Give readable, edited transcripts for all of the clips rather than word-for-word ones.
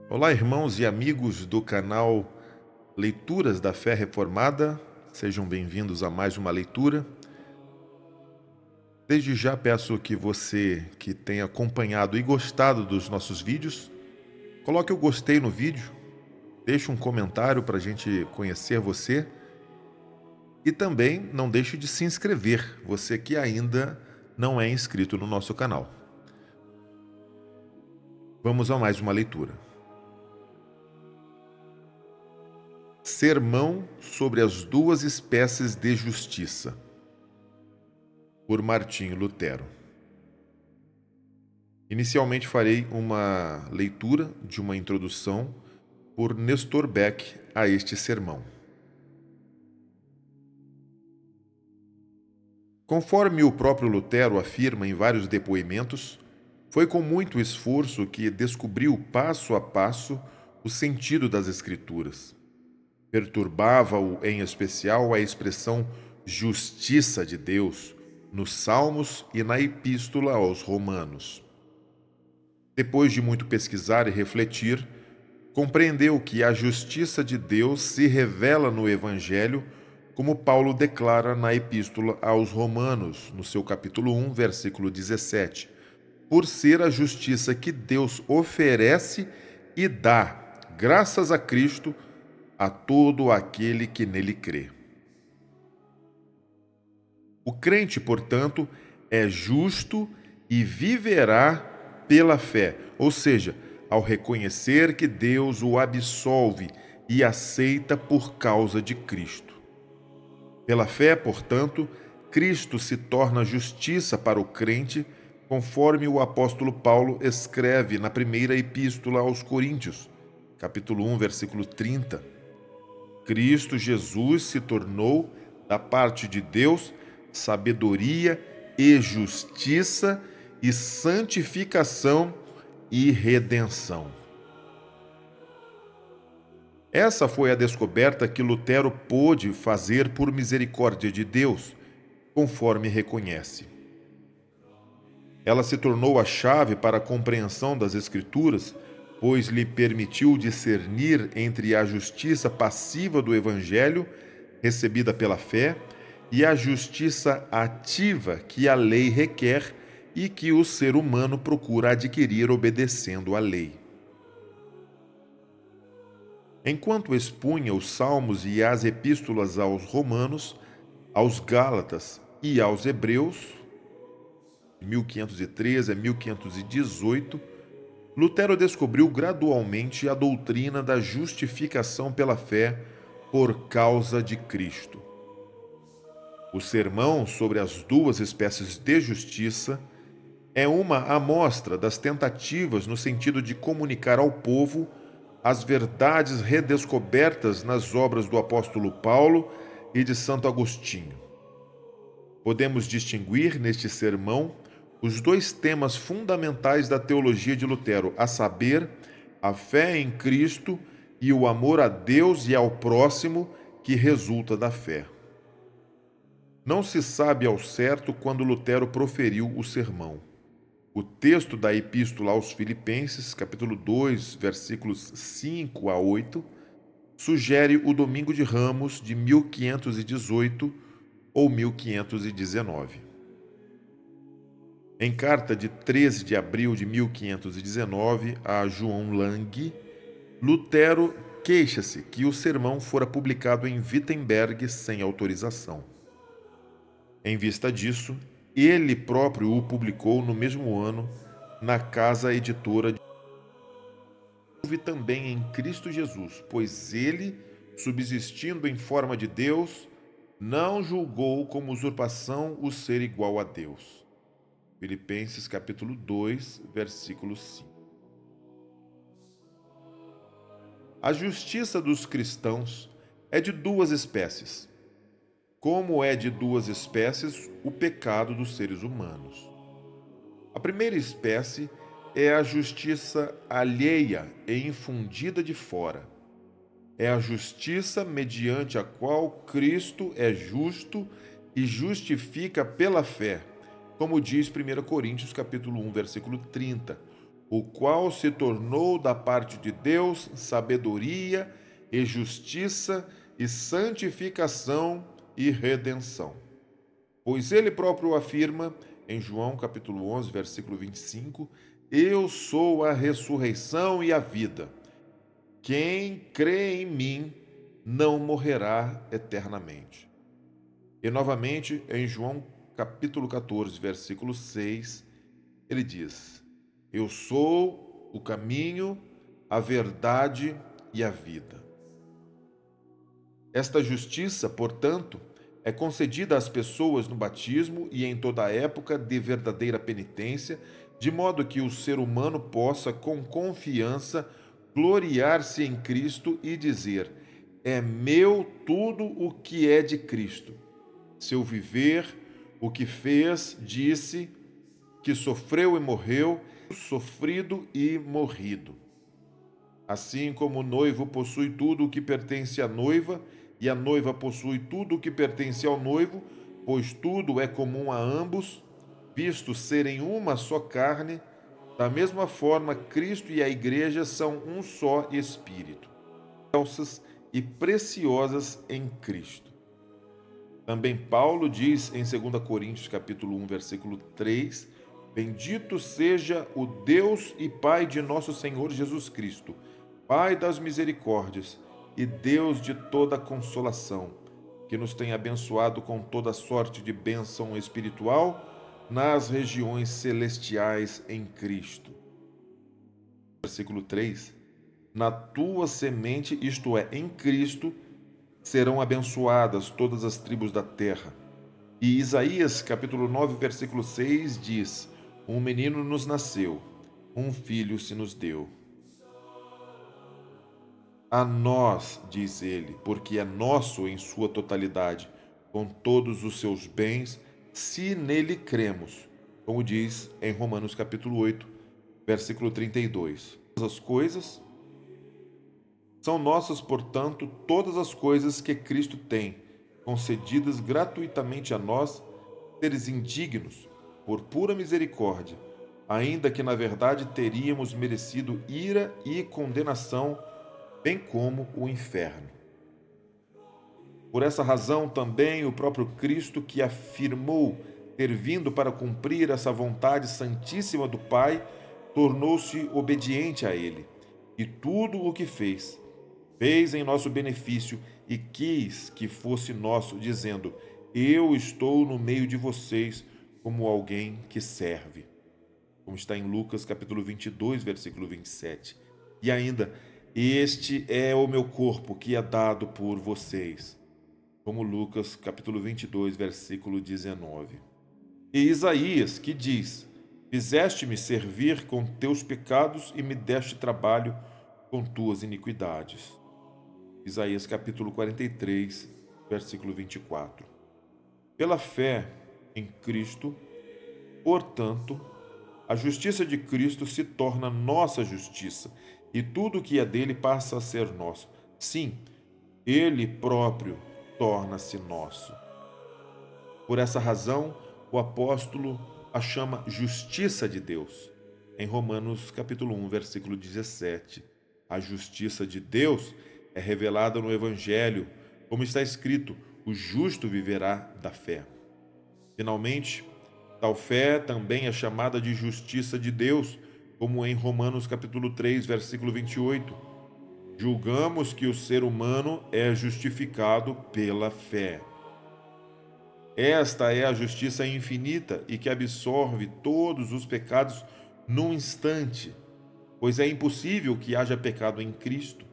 Olá, irmãos e amigos do canal Leituras da Fé Reformada, sejam bem-vindos a mais uma leitura. Desde já peço que você que tem acompanhado e gostado dos nossos vídeos, coloque o gostei no vídeo, deixe um comentário para a gente conhecer você e também não deixe de se inscrever, você que ainda não é inscrito no nosso canal. Vamos a mais uma leitura. Sermão sobre as duas espécies de justiça, por Martinho Lutero. Inicialmente farei uma leitura de uma introdução por Nestor Beck a este sermão. Conforme o próprio Lutero afirma em vários depoimentos, foi com muito esforço que descobriu passo a passo o sentido das Escrituras. Perturbava-o, em especial, a expressão justiça de Deus nos Salmos e na Epístola aos Romanos. Depois de muito pesquisar e refletir, compreendeu que a justiça de Deus se revela no Evangelho, como Paulo declara na Epístola aos Romanos, no seu capítulo 1, versículo 17, por ser a justiça que Deus oferece e dá, graças a Cristo, a todo aquele que nele crê. O crente, portanto, é justo e viverá pela fé, ou seja, ao reconhecer que Deus o absolve e aceita por causa de Cristo. Pela fé, portanto, Cristo se torna justiça para o crente, conforme o apóstolo Paulo escreve na primeira epístola aos Coríntios, capítulo 1, versículo 30. Cristo Jesus se tornou, da parte de Deus, sabedoria e justiça e santificação e redenção. Essa foi a descoberta que Lutero pôde fazer por misericórdia de Deus, conforme reconhece. Ela se tornou a chave para a compreensão das Escrituras, pois lhe permitiu discernir entre a justiça passiva do Evangelho, recebida pela fé, e a justiça ativa que a lei requer e que o ser humano procura adquirir obedecendo à lei. Enquanto expunha os Salmos e as epístolas aos Romanos, aos Gálatas e aos Hebreus, de 1513 a 1518, Lutero descobriu gradualmente a doutrina da justificação pela fé por causa de Cristo. O sermão sobre as duas espécies de justiça é uma amostra das tentativas no sentido de comunicar ao povo as verdades redescobertas nas obras do apóstolo Paulo e de Santo Agostinho. Podemos distinguir neste sermão os dois temas fundamentais da teologia de Lutero, a saber, a fé em Cristo e o amor a Deus e ao próximo que resulta da fé. Não se sabe ao certo quando Lutero proferiu o sermão. O texto da Epístola aos Filipenses, capítulo 2, versículos 5 a 8, sugere o Domingo de Ramos de 1518 ou 1519. Em carta de 13 de abril de 1519 a João Lange, Lutero queixa-se que o sermão fora publicado em Wittenberg sem autorização. Em vista disso, ele próprio o publicou no mesmo ano na casa editora de Houve também em Cristo Jesus, pois ele, subsistindo em forma de Deus, não julgou como usurpação o ser igual a Deus. Filipenses capítulo 2, versículo 5. A justiça dos cristãos é de duas espécies, como é de duas espécies o pecado dos seres humanos. A primeira espécie é a justiça alheia e infundida de fora. É a justiça mediante a qual Cristo é justo e justifica pela fé, como diz 1 Coríntios capítulo 1, versículo 30. o qual se tornou da parte de Deus sabedoria e justiça e santificação e redenção. Pois ele próprio afirma em João capítulo 11, versículo 25: Eu sou a ressurreição e a vida. Quem crê em mim não morrerá eternamente. E novamente em João capítulo 14, versículo 6, ele diz: Eu sou o caminho, a verdade e a vida. Esta justiça, portanto, é concedida às pessoas no batismo e em toda a época de verdadeira penitência, de modo que o ser humano possa, com confiança, gloriar-se em Cristo e dizer: É meu tudo o que é de Cristo. Seu viver, o que fez, disse, que sofreu e morreu, sofrido e morrido. Assim como o noivo possui tudo o que pertence à noiva, e a noiva possui tudo o que pertence ao noivo, pois tudo é comum a ambos, visto serem uma só carne, da mesma forma Cristo e a Igreja são um só Espírito, excelsos e preciosas em Cristo. Também Paulo diz em 2 Coríntios capítulo 1, versículo 3: Bendito seja o Deus e Pai de nosso Senhor Jesus Cristo, Pai das misericórdias e Deus de toda consolação, que nos tem abençoado com toda sorte de bênção espiritual nas regiões celestiais em Cristo. Versículo 3: Na tua semente, isto é, em Cristo, serão abençoadas todas as tribos da terra. E Isaías, capítulo 9, versículo 6 diz: Um menino nos nasceu, um filho se nos deu. A nós, diz ele, porque é nosso em sua totalidade, com todos os seus bens, se nele cremos, como diz em Romanos capítulo 8, versículo 32. Todas as coisas são nossas, portanto, todas as coisas que Cristo tem, concedidas gratuitamente a nós, seres indignos, por pura misericórdia, ainda que na verdade teríamos merecido ira e condenação, bem como o inferno. Por essa razão também o próprio Cristo, que afirmou ter vindo para cumprir essa vontade santíssima do Pai, tornou-se obediente a ele, e tudo o que fez em nosso benefício e quis que fosse nosso, dizendo: Eu estou no meio de vocês como alguém que serve. Como está em Lucas capítulo 22, versículo 27. E ainda: Este é o meu corpo que é dado por vocês. Como Lucas capítulo 22, versículo 19. E Isaías, que diz: Fizeste-me servir com teus pecados e me deste trabalho com tuas iniquidades. Isaías capítulo 43, versículo 24. Pela fé em Cristo, portanto, a justiça de Cristo se torna nossa justiça, e tudo que é dele passa a ser nosso. Sim, ele próprio torna-se nosso. Por essa razão, o apóstolo a chama justiça de Deus. Em Romanos capítulo 1, versículo 17. A justiça de Deus é revelada no Evangelho, como está escrito: o justo viverá da fé. Finalmente, tal fé também é chamada de justiça de Deus, como em Romanos capítulo 3, versículo 28. Julgamos que o ser humano é justificado pela fé. Esta é a justiça infinita e que absorve todos os pecados num instante, pois é impossível que haja pecado em Cristo.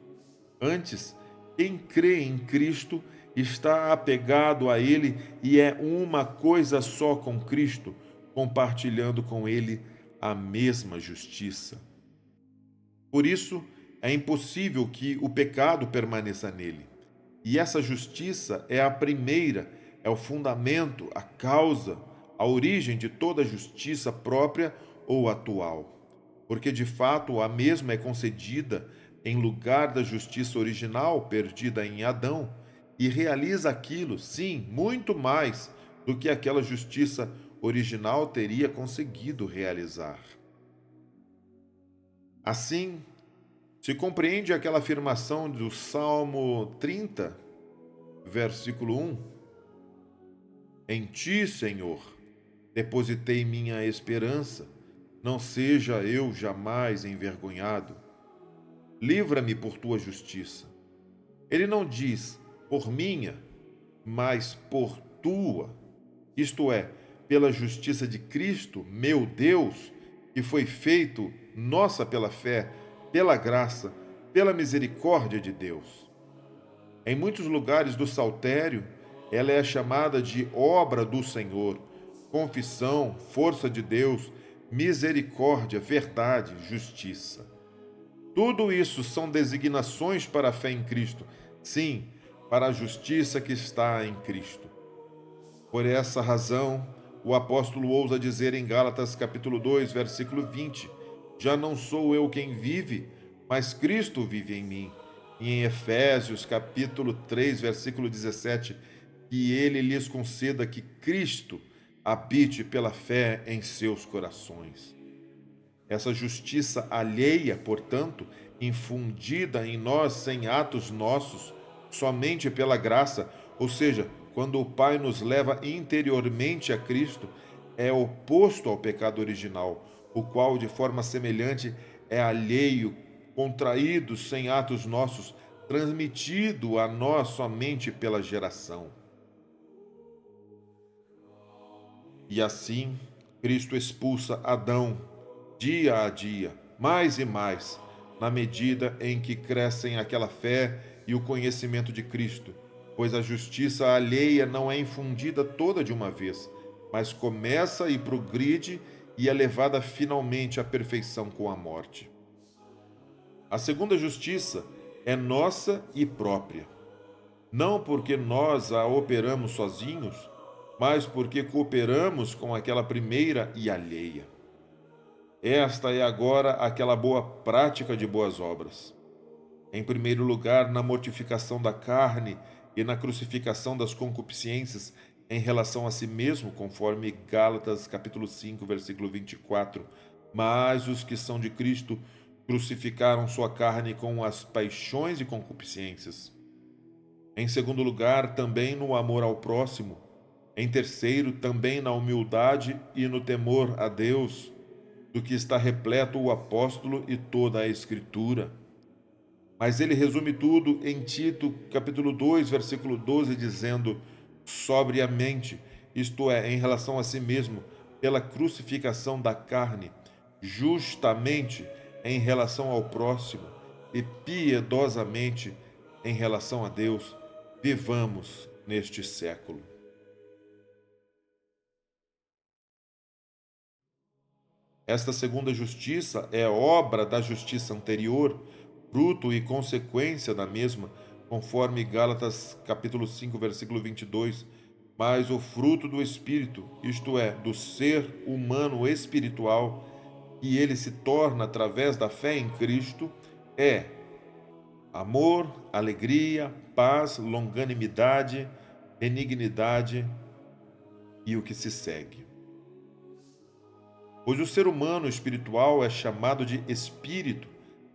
Antes, quem crê em Cristo está apegado a Ele e é uma coisa só com Cristo, compartilhando com Ele a mesma justiça. Por isso, é impossível que o pecado permaneça nele. E essa justiça é a primeira, é o fundamento, a causa, a origem de toda justiça própria ou atual. Porque de fato a mesma é concedida em lugar da justiça original perdida em Adão e realiza aquilo, sim, muito mais do que aquela justiça original teria conseguido realizar. Assim, se compreende aquela afirmação do Salmo 30, versículo 1: Em ti, Senhor, depositei minha esperança, não seja eu jamais envergonhado. Livra-me por tua justiça. Ele não diz por minha, mas por tua, isto é, pela justiça de Cristo, meu Deus, que foi feito nossa pela fé, pela graça, pela misericórdia de Deus. Em muitos lugares do Saltério, ela é chamada de obra do Senhor, confissão, força de Deus, misericórdia, verdade, justiça. Tudo isso são designações para a fé em Cristo, sim, para a justiça que está em Cristo. Por essa razão, o apóstolo ousa dizer em Gálatas capítulo 2, versículo 20: Já não sou eu quem vive, mas Cristo vive em mim. E em Efésios capítulo 3, versículo 17: Que ele lhes conceda que Cristo habite pela fé em seus corações. Essa justiça alheia, portanto, infundida em nós sem atos nossos, somente pela graça, ou seja, quando o Pai nos leva interiormente a Cristo, é oposto ao pecado original, o qual, de forma semelhante, é alheio, contraído sem atos nossos, transmitido a nós somente pela geração. E assim, Cristo expulsa Adão dia a dia, mais e mais, na medida em que crescem aquela fé e o conhecimento de Cristo, pois a justiça alheia não é infundida toda de uma vez, mas começa e progride e é levada finalmente à perfeição com a morte. A segunda justiça é nossa e própria, não porque nós a operamos sozinhos, mas porque cooperamos com aquela primeira e alheia. Esta é agora aquela boa prática de boas obras. Em primeiro lugar, na mortificação da carne e na crucificação das concupiscências em relação a si mesmo, conforme Gálatas capítulo 5, versículo 24. Mas os que são de Cristo crucificaram sua carne com as paixões e concupiscências. Em segundo lugar, também no amor ao próximo. Em terceiro, também na humildade e no temor a Deus, do que está repleto o apóstolo e toda a Escritura. Mas ele resume tudo em Tito, capítulo 2, versículo 12, dizendo: sobriamente, isto é, em relação a si mesmo, pela crucificação da carne, justamente em relação ao próximo e piedosamente em relação a Deus, vivamos neste século. Esta segunda justiça é obra da justiça anterior, fruto e consequência da mesma, conforme Gálatas capítulo 5, versículo 22. Mas o fruto do Espírito, isto é, do ser humano espiritual, que ele se torna através da fé em Cristo, é amor, alegria, paz, longanimidade, benignidade e o que se segue. Pois o ser humano espiritual é chamado de espírito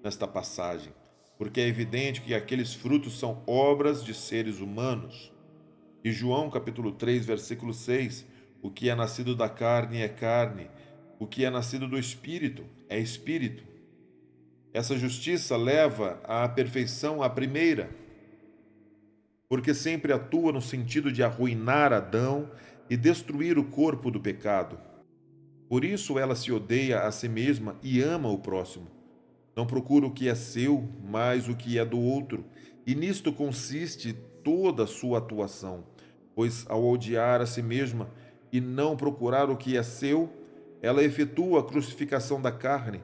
nesta passagem, porque é evidente que aqueles frutos são obras de seres humanos. E João capítulo 3, versículo 6, o que é nascido da carne é carne, o que é nascido do espírito é espírito. Essa justiça leva à perfeição a primeira, porque sempre atua no sentido de arruinar Adão e destruir o corpo do pecado. Por isso ela se odeia a si mesma e ama o próximo. Não procura o que é seu, mas o que é do outro. E nisto consiste toda a sua atuação, pois ao odiar a si mesma e não procurar o que é seu, ela efetua a crucificação da carne.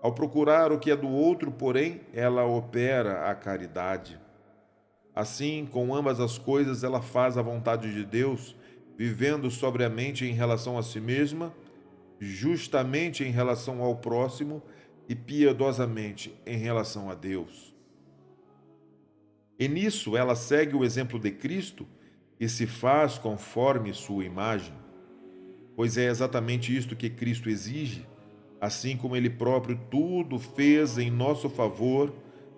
Ao procurar o que é do outro, porém, ela opera a caridade. Assim, com ambas as coisas, ela faz a vontade de Deus, vivendo sobriamente em relação a si mesma, justamente em relação ao próximo e piedosamente em relação a Deus. E nisso ela segue o exemplo de Cristo e se faz conforme sua imagem, pois é exatamente isto que Cristo exige, assim como ele próprio tudo fez em nosso favor,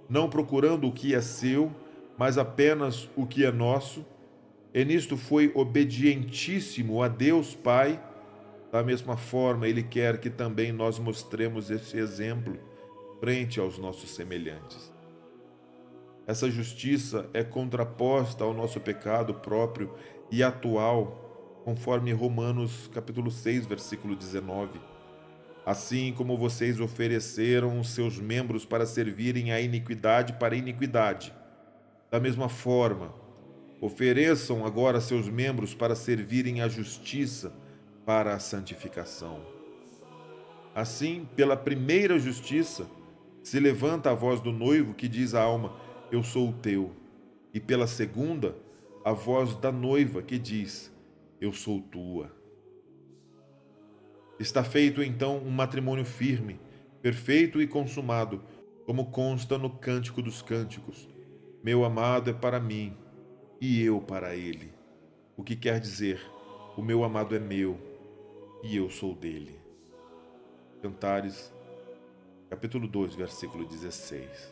não procurando o que é seu, mas apenas o que é nosso, e nisto foi obedientíssimo a Deus Pai. Da mesma forma, ele quer que também nós mostremos esse exemplo frente aos nossos semelhantes. Essa justiça é contraposta ao nosso pecado próprio e atual, conforme Romanos capítulo 6, versículo 19. Assim como vocês ofereceram os seus membros para servirem à iniquidade para a iniquidade, da mesma forma, ofereçam agora seus membros para servirem à justiça para a santificação. Assim, pela primeira justiça, se levanta a voz do noivo que diz à alma: eu sou o teu. E pela segunda, a voz da noiva que diz: eu sou tua. Está feito então um matrimônio firme, perfeito e consumado, como consta no Cântico dos Cânticos. Meu amado é para mim, e eu para ele. O que quer dizer, o meu amado é meu, e eu sou dele. Cantares, capítulo 2, versículo 16.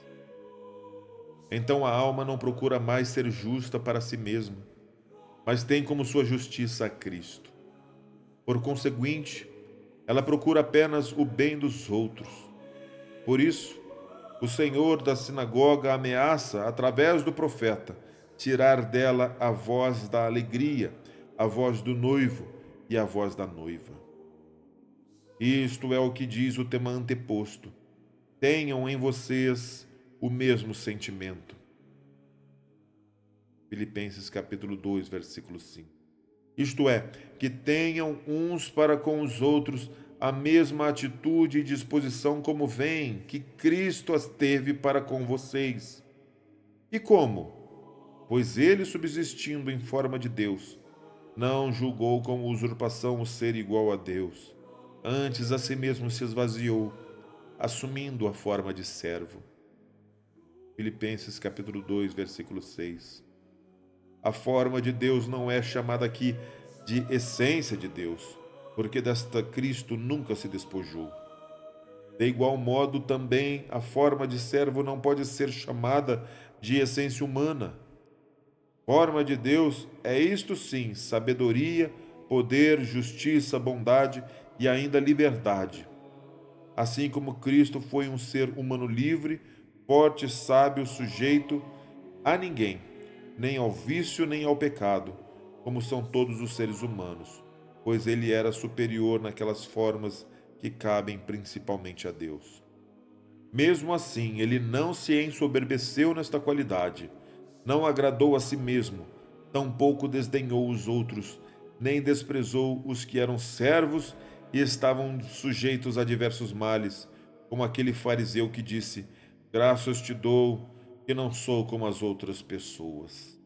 Então a alma não procura mais ser justa para si mesma, mas tem como sua justiça a Cristo. Por conseguinte, ela procura apenas o bem dos outros. Por isso, o Senhor da sinagoga ameaça, através do profeta, tirar dela a voz da alegria, a voz do noivo e a voz da noiva. Isto é o que diz o tema anteposto. Tenham em vocês o mesmo sentimento. Filipenses capítulo 2, versículo 5. Isto é, que tenham uns para com os outros a mesma atitude e disposição como veem que Cristo as teve para com vocês. E como? Pois ele, subsistindo em forma de Deus, não julgou como usurpação o ser igual a Deus. Antes a si mesmo se esvaziou, assumindo a forma de servo. Filipenses capítulo 2, versículo 6. A forma de Deus não é chamada aqui de essência de Deus, porque desta Cristo nunca se despojou. De igual modo, também a forma de servo não pode ser chamada de essência humana. Forma de Deus é isto sim, sabedoria, poder, justiça, bondade e ainda liberdade. Assim como Cristo foi um ser humano livre, forte, sábio, sujeito a ninguém, nem ao vício, nem ao pecado, como são todos os seres humanos, pois ele era superior naquelas formas que cabem principalmente a Deus. Mesmo assim, ele não se ensoberbeceu nesta qualidade, não agradou a si mesmo, tampouco desdenhou os outros, nem desprezou os que eram servos e estavam sujeitos a diversos males, como aquele fariseu que disse: graças te dou, que não sou como as outras pessoas.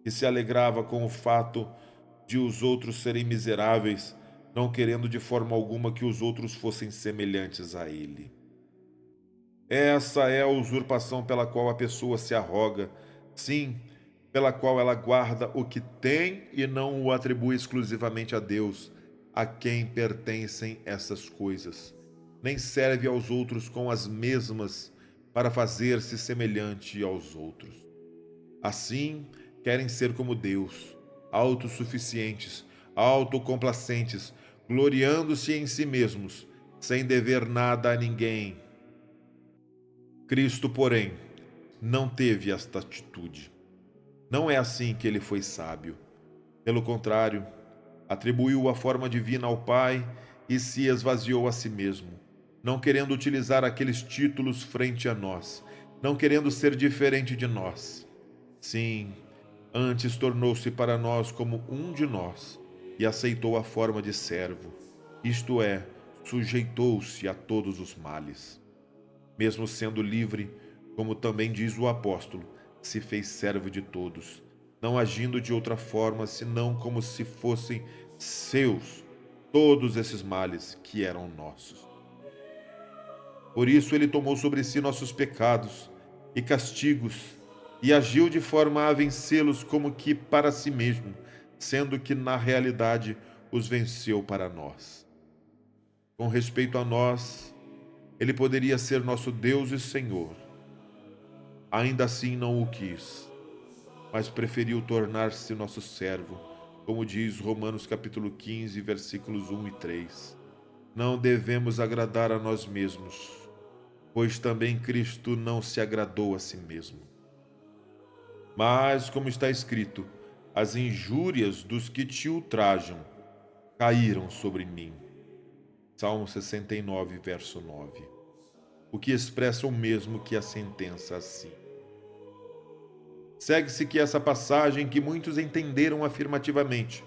Que se alegrava com o fato de os outros serem miseráveis, não querendo de forma alguma que os outros fossem semelhantes a ele. Essa é a usurpação pela qual a pessoa se arroga, sim, pela qual ela guarda o que tem e não o atribui exclusivamente a Deus, a quem pertencem essas coisas. Nem serve aos outros com as mesmas para fazer-se semelhante aos outros. Assim, querem ser como Deus, autossuficientes, autocomplacentes, gloriando-se em si mesmos, sem dever nada a ninguém. Cristo, porém, não teve esta atitude. Não é assim que ele foi sábio. Pelo contrário, atribuiu a forma divina ao Pai e se esvaziou a si mesmo, não querendo utilizar aqueles títulos frente a nós, não querendo ser diferente de nós. Sim, antes tornou-se para nós como um de nós e aceitou a forma de servo, isto é, sujeitou-se a todos os males. Mesmo sendo livre, como também diz o apóstolo, se fez servo de todos, não agindo de outra forma senão como se fossem seus todos esses males que eram nossos. Por isso ele tomou sobre si nossos pecados e castigos e agiu de forma a vencê-los como que para si mesmo, sendo que na realidade os venceu para nós. Com respeito a nós, ele poderia ser nosso Deus e Senhor. Ainda assim não o quis, mas preferiu tornar-se nosso servo, como diz Romanos capítulo 15, versículos 1 e 3. Não devemos agradar a nós mesmos, pois também Cristo não se agradou a si mesmo. Mas, como está escrito, as injúrias dos que te ultrajam caíram sobre mim. Salmo 69, verso 9. O que expressa o mesmo que a sentença assim. Segue-se que essa passagem, que muitos entenderam afirmativamente,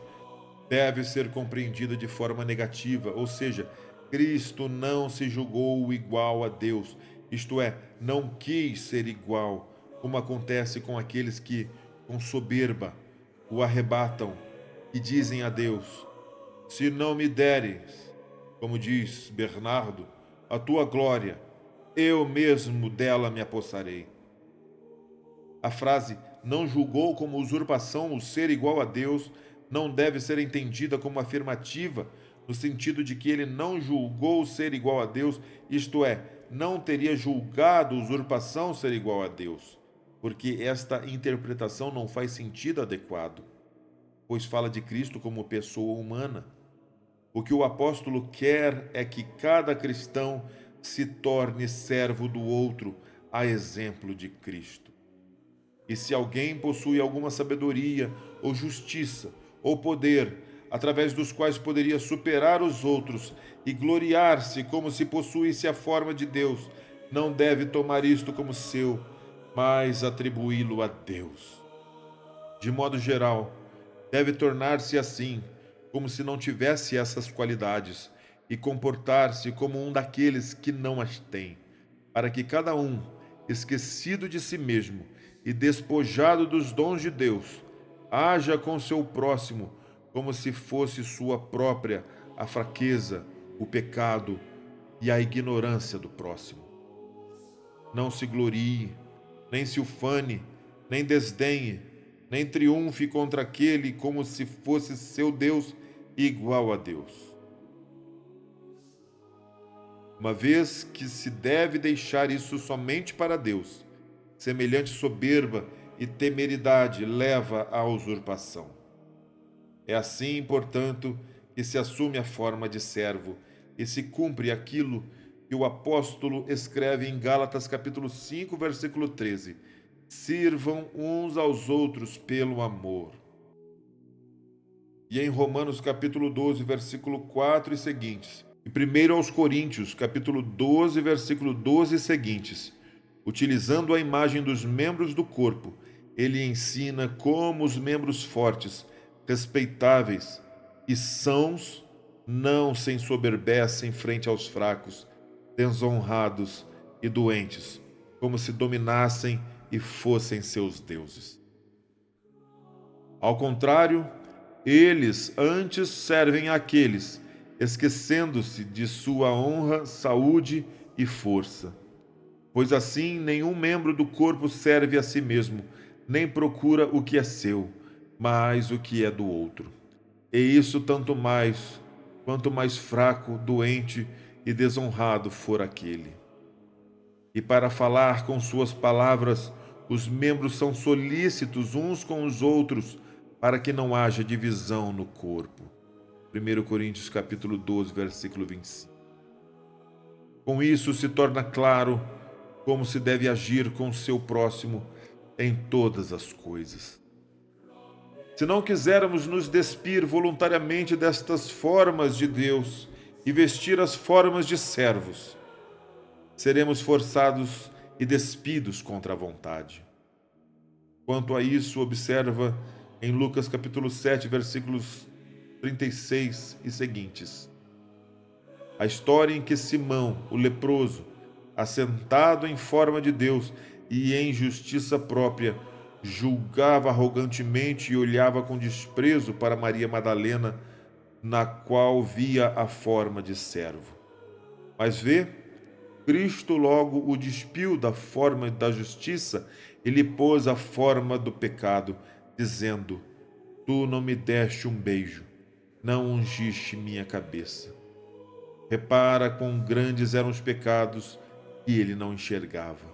deve ser compreendida de forma negativa, ou seja, Cristo não se julgou igual a Deus, isto é, não quis ser igual, como acontece com aqueles que, com soberba, o arrebatam e dizem a Deus: se não me deres, como diz Bernardo, a tua glória, eu mesmo dela me apossarei. A frase não julgou como usurpação o ser igual a Deus não deve ser entendida como afirmativa, no sentido de que ele não julgou ser igual a Deus, isto é, não teria julgado usurpação ser igual a Deus, porque esta interpretação não faz sentido adequado, pois fala de Cristo como pessoa humana. O que o apóstolo quer é que cada cristão se torne servo do outro, a exemplo de Cristo. E se alguém possui alguma sabedoria, ou justiça, ou poder, através dos quais poderia superar os outros e gloriar-se como se possuísse a forma de Deus, não deve tomar isto como seu, mas atribuí-lo a Deus. De modo geral, deve tornar-se assim, como se não tivesse essas qualidades, e comportar-se como um daqueles que não as tem, para que cada um, esquecido de si mesmo e despojado dos dons de Deus, haja com seu próximo como se fosse sua própria a fraqueza, o pecado e a ignorância do próximo. Não se glorie, nem se ufane, nem desdenhe, nem triunfe contra aquele como se fosse seu Deus igual a Deus. Uma vez que se deve deixar isso somente para Deus, semelhante soberba e temeridade leva à usurpação. É assim, portanto, que se assume a forma de servo e se cumpre aquilo que o apóstolo escreve em Gálatas capítulo 5, versículo 13: sirvam uns aos outros pelo amor. E em Romanos capítulo 12, versículo 4 e seguintes, e 1 aos Coríntios capítulo 12, versículo 12 e seguintes, utilizando a imagem dos membros do corpo, ele ensina como os membros fortes, respeitáveis e sãos não se ensoberbecem frente aos fracos, desonrados e doentes, como se dominassem e fossem seus deuses. Ao contrário, eles antes servem àqueles, esquecendo-se de sua honra, saúde e força. Pois assim nenhum membro do corpo serve a si mesmo, nem procura o que é seu, mas o que é do outro. E isso tanto mais, quanto mais fraco, doente e desonrado for aquele. E para falar com suas palavras, os membros são solícitos uns com os outros, para que não haja divisão no corpo. 1 Coríntios capítulo 12, versículo 25. Com isso se torna claro como se deve agir com seu próximo em todas as coisas. Se não quisermos nos despir voluntariamente destas formas de Deus e vestir as formas de servos, seremos forçados e despidos contra a vontade. Quanto a isso, observa em Lucas capítulo 7, versículos 36 e seguintes, a história em que Simão, o leproso, assentado em forma de Deus e em justiça própria, julgava arrogantemente e olhava com desprezo para Maria Madalena, na qual via a forma de servo. Mas vê, Cristo logo o despiu da forma da justiça e lhe pôs a forma do pecado, dizendo: tu não me deste um beijo, não ungiste minha cabeça. Repara quão grandes eram os pecados que ele não enxergava.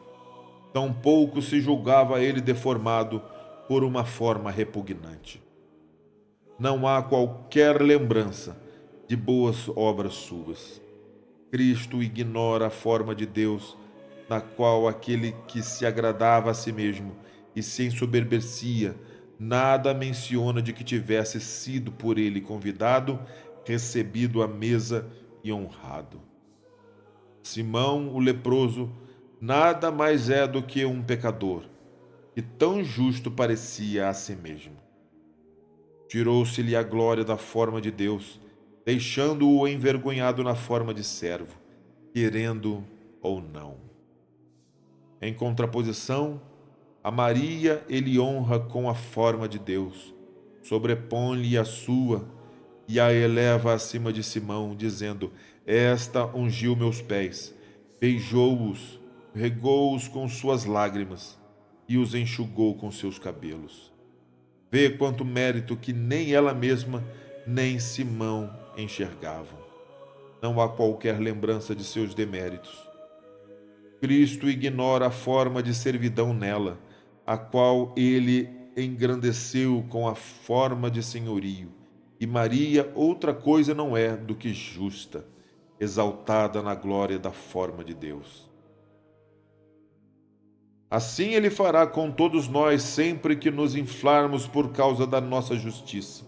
Tampouco se julgava ele deformado por uma forma repugnante. Não há qualquer lembrança de boas obras suas. Cristo ignora a forma de Deus, na qual aquele que se agradava a si mesmo e se ensoberbecia, nada menciona de que tivesse sido por ele convidado, recebido à mesa e honrado. Simão, o leproso, nada mais é do que um pecador, e tão justo parecia a si mesmo. Tirou-se-lhe a glória da forma de Deus, deixando-o envergonhado na forma de servo, querendo ou não. Em contraposição, a Maria ele honra com a forma de Deus, sobrepõe-lhe a sua e a eleva acima de Simão, dizendo: Esta ungiu meus pés, beijou-os, regou-os com suas lágrimas e os enxugou com seus cabelos. Vê quanto mérito que nem ela mesma, nem Simão enxergavam. Não há qualquer lembrança de seus deméritos. Cristo ignora a forma de servidão nela, a qual ele engrandeceu com a forma de senhorio. E Maria outra coisa não é do que justa, exaltada na glória da forma de Deus. Assim ele fará com todos nós sempre que nos inflarmos por causa da nossa justiça,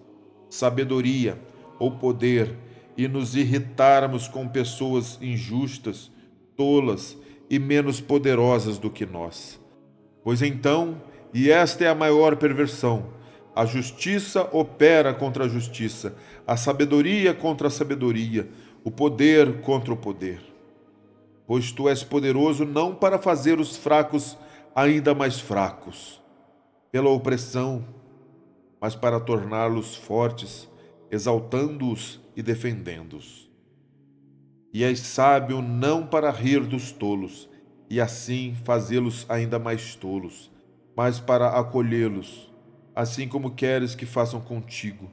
sabedoria ou poder e nos irritarmos com pessoas injustas, tolas e menos poderosas do que nós. Pois então, e esta é a maior perversão, a justiça opera contra a justiça, a sabedoria contra a sabedoria, o poder contra o poder. Pois tu és poderoso não para fazer os fracos ainda mais fracos, pela opressão, mas para torná-los fortes, exaltando-os e defendendo-os. E és sábio não para rir dos tolos, e assim fazê-los ainda mais tolos, mas para acolhê-los, assim como queres que façam contigo,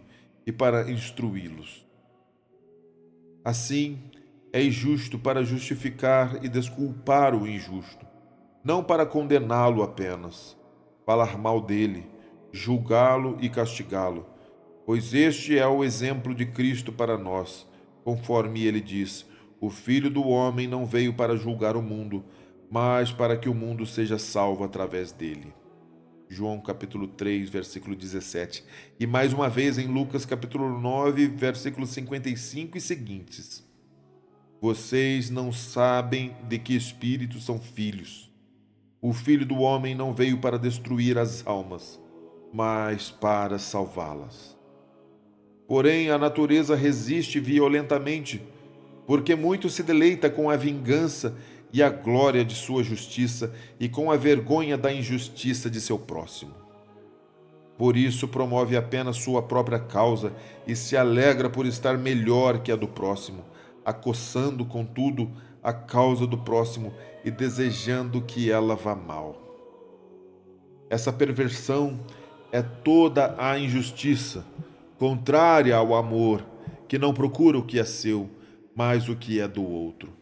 e para instruí-los. Assim, és justo para justificar e desculpar o injusto, não para condená-lo apenas, falar mal dele, julgá-lo e castigá-lo, pois este é o exemplo de Cristo para nós, conforme ele diz: o Filho do Homem não veio para julgar o mundo, mas para que o mundo seja salvo através dele. João capítulo 3, versículo 17. E mais uma vez em Lucas capítulo 9, versículos 55 e seguintes. Vocês não sabem de que espírito são filhos. O Filho do Homem não veio para destruir as almas, mas para salvá-las. Porém, a natureza resiste violentamente, porque muito se deleita com a vingança e a glória de sua justiça e com a vergonha da injustiça de seu próximo. Por isso promove apenas sua própria causa e se alegra por estar melhor que a do próximo, acossando, contudo, a causa do próximo e desejando que ela vá mal. Essa perversão é toda a injustiça, contrária ao amor, que não procura o que é seu, mas o que é do outro.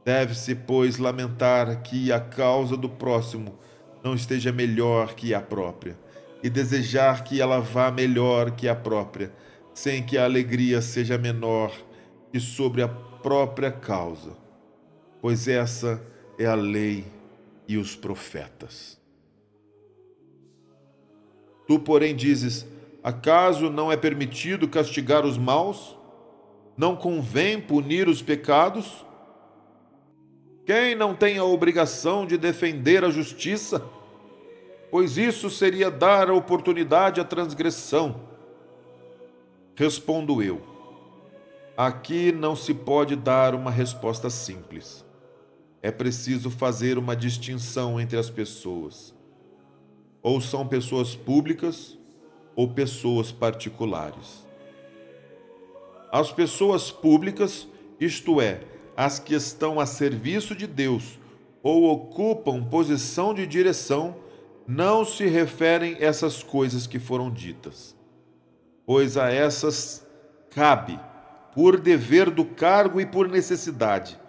Deve-se, pois, lamentar que a causa do próximo não esteja melhor que a própria, e desejar que ela vá melhor que a própria, sem que a alegria seja menor que sobre a própria causa, pois essa é a lei e os profetas. Tu, porém, dizes: acaso não é permitido castigar os maus? Não convém punir os pecados? Quem não tem a obrigação de defender a justiça? Pois isso seria dar a oportunidade à transgressão. Respondo eu: aqui não se pode dar uma resposta simples. É preciso fazer uma distinção entre as pessoas. Ou são pessoas públicas ou pessoas particulares. As pessoas públicas, isto é, as que estão a serviço de Deus ou ocupam posição de direção, não se referem a essas coisas que foram ditas, pois a essas cabe por dever do cargo e por necessidade,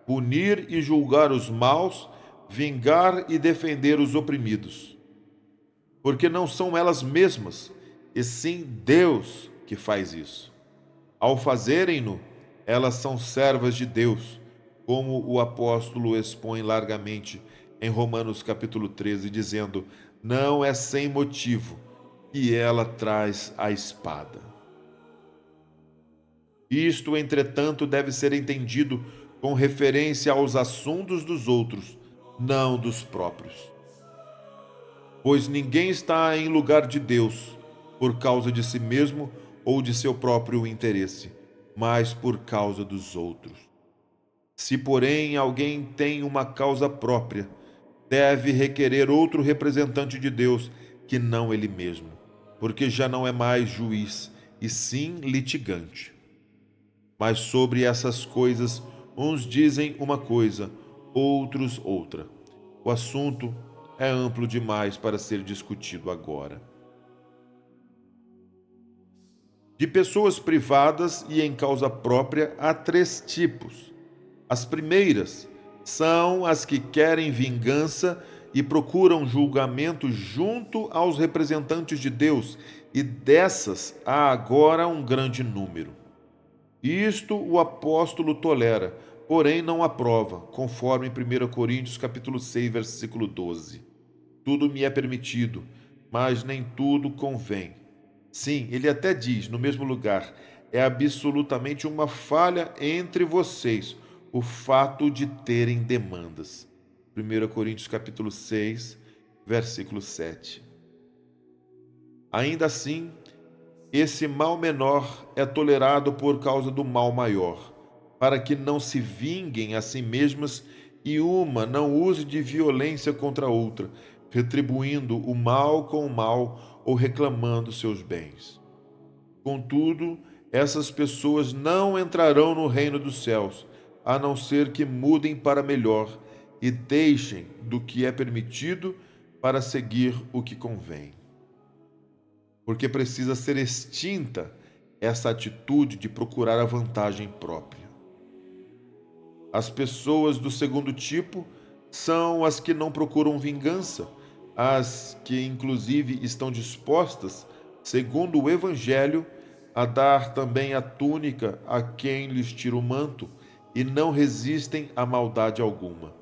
punir e julgar os maus, vingar e defender os oprimidos. Porque não são elas mesmas, e sim Deus que faz isso. Ao fazerem-no, elas são servas de Deus, como o apóstolo expõe largamente em Romanos capítulo 13, dizendo: não é sem motivo que ela traz a espada. Isto, entretanto, deve ser entendido com referência aos assuntos dos outros, não dos próprios. Pois ninguém está em lugar de Deus por causa de si mesmo ou de seu próprio interesse, mas por causa dos outros. Se, porém, alguém tem uma causa própria, deve requerer outro representante de Deus que não ele mesmo, porque já não é mais juiz, e sim litigante. Mas sobre essas coisas, uns dizem uma coisa, outros outra. O assunto é amplo demais para ser discutido agora. De pessoas privadas e em causa própria, há três tipos. As primeiras são as que querem vingança e procuram julgamento junto aos representantes de Deus, e dessas há agora um grande número. Isto o apóstolo tolera, porém não aprova, conforme em 1 Coríntios capítulo 6, versículo 12. Tudo me é permitido, mas nem tudo convém. Sim, ele até diz, no mesmo lugar, é absolutamente uma falha entre vocês o fato de terem demandas. 1 Coríntios capítulo 6, versículo 7. Ainda assim, esse mal menor é tolerado por causa do mal maior, para que não se vinguem a si mesmas e uma não use de violência contra outra, retribuindo o mal com o mal ou reclamando seus bens. Contudo, essas pessoas não entrarão no reino dos céus, a não ser que mudem para melhor e deixem do que é permitido para seguir o que convém. Porque precisa ser extinta essa atitude de procurar a vantagem própria. As pessoas do segundo tipo são as que não procuram vingança, as que inclusive estão dispostas, segundo o Evangelho, a dar também a túnica a quem lhes tira o manto e não resistem a maldade alguma.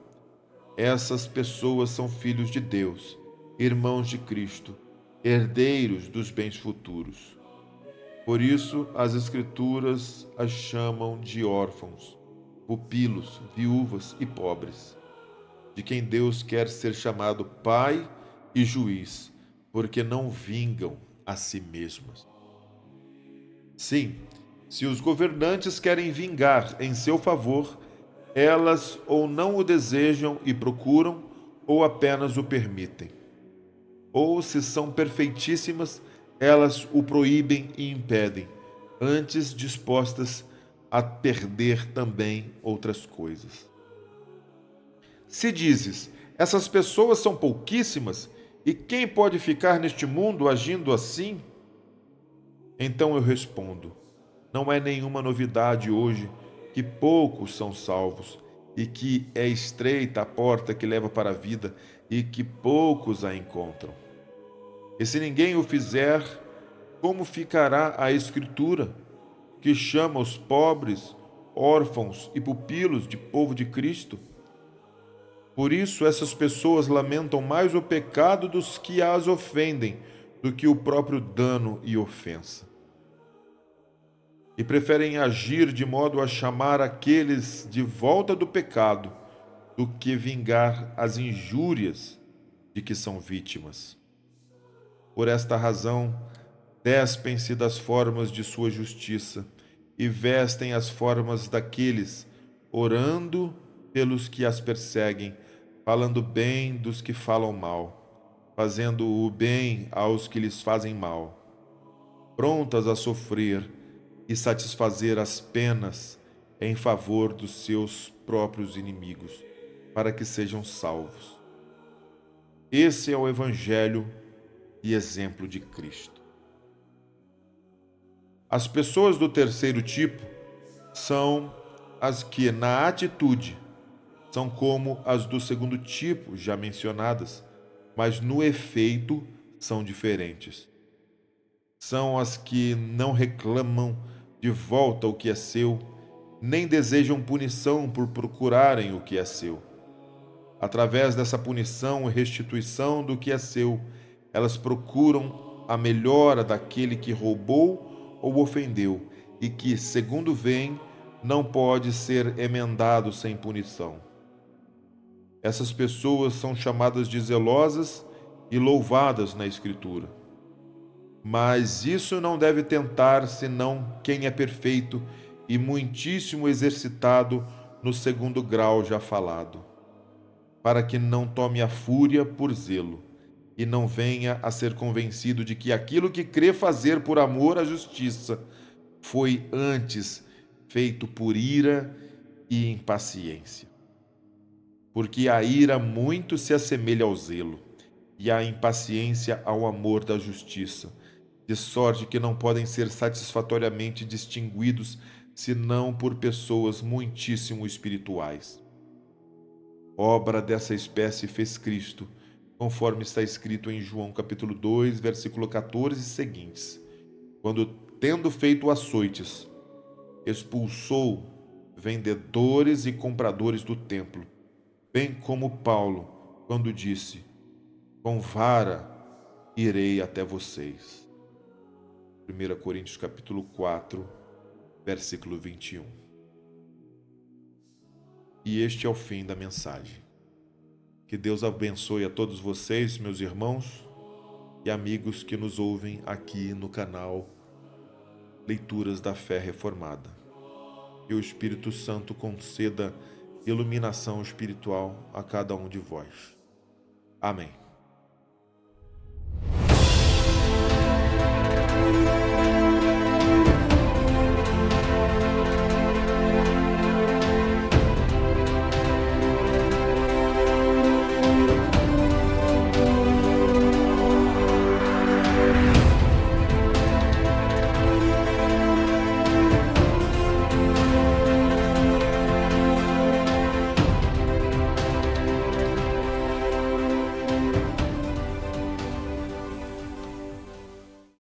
Essas pessoas são filhos de Deus, irmãos de Cristo, herdeiros dos bens futuros. Por isso, as Escrituras as chamam de órfãos, pupilos, viúvas e pobres, de quem Deus quer ser chamado Pai e Juiz, porque não vingam a si mesmas. Sim, se os governantes querem vingar em seu favor, elas ou não o desejam e procuram, ou apenas o permitem. Ou, se são perfeitíssimas, elas o proíbem e impedem, antes dispostas a perder também outras coisas. Se dizes, essas pessoas são pouquíssimas, e quem pode ficar neste mundo agindo assim? Então eu respondo, não é nenhuma novidade hoje que poucos são salvos, e que é estreita a porta que leva para a vida, e que poucos a encontram. E se ninguém o fizer, como ficará a Escritura, que chama os pobres, órfãos e pupilos de povo de Cristo? Por isso, essas pessoas lamentam mais o pecado dos que as ofendem do que o próprio dano e ofensa. E preferem agir de modo a chamar aqueles de volta do pecado do que vingar as injúrias de que são vítimas. Por esta razão, despem-se das formas de sua justiça e vestem as formas daqueles, orando pelos que as perseguem, falando bem dos que falam mal, fazendo o bem aos que lhes fazem mal, prontas a sofrer e satisfazer as penas em favor dos seus próprios inimigos, para que sejam salvos. Esse é o Evangelho e exemplo de Cristo. As pessoas do terceiro tipo são as que, na atitude, são como as do segundo tipo, já mencionadas, mas no efeito são diferentes. São as que não reclamam de volta o que é seu, nem desejam punição por procurarem o que é seu. Através dessa punição e restituição do que é seu, elas procuram a melhora daquele que roubou ou ofendeu e que, segundo veem, não pode ser emendado sem punição. Essas pessoas são chamadas de zelosas e louvadas na Escritura. Mas isso não deve tentar senão quem é perfeito e muitíssimo exercitado no segundo grau já falado, para que não tome a fúria por zelo e não venha a ser convencido de que aquilo que crê fazer por amor à justiça foi antes feito por ira e impaciência. Porque a ira muito se assemelha ao zelo, e a impaciência ao amor da justiça, de sorte que não podem ser satisfatoriamente distinguidos senão por pessoas muitíssimo espirituais. Obra dessa espécie fez Cristo, conforme está escrito em João capítulo 2, versículo 14 e seguintes, quando, tendo feito açoites, expulsou vendedores e compradores do templo, bem como Paulo, quando disse: com vara irei até vocês. 1 Coríntios capítulo 4, versículo 21. E este é o fim da mensagem. Que Deus abençoe a todos vocês, meus irmãos e amigos que nos ouvem aqui no canal Leituras da Fé Reformada. Que o Espírito Santo conceda iluminação espiritual a cada um de vós. Amém.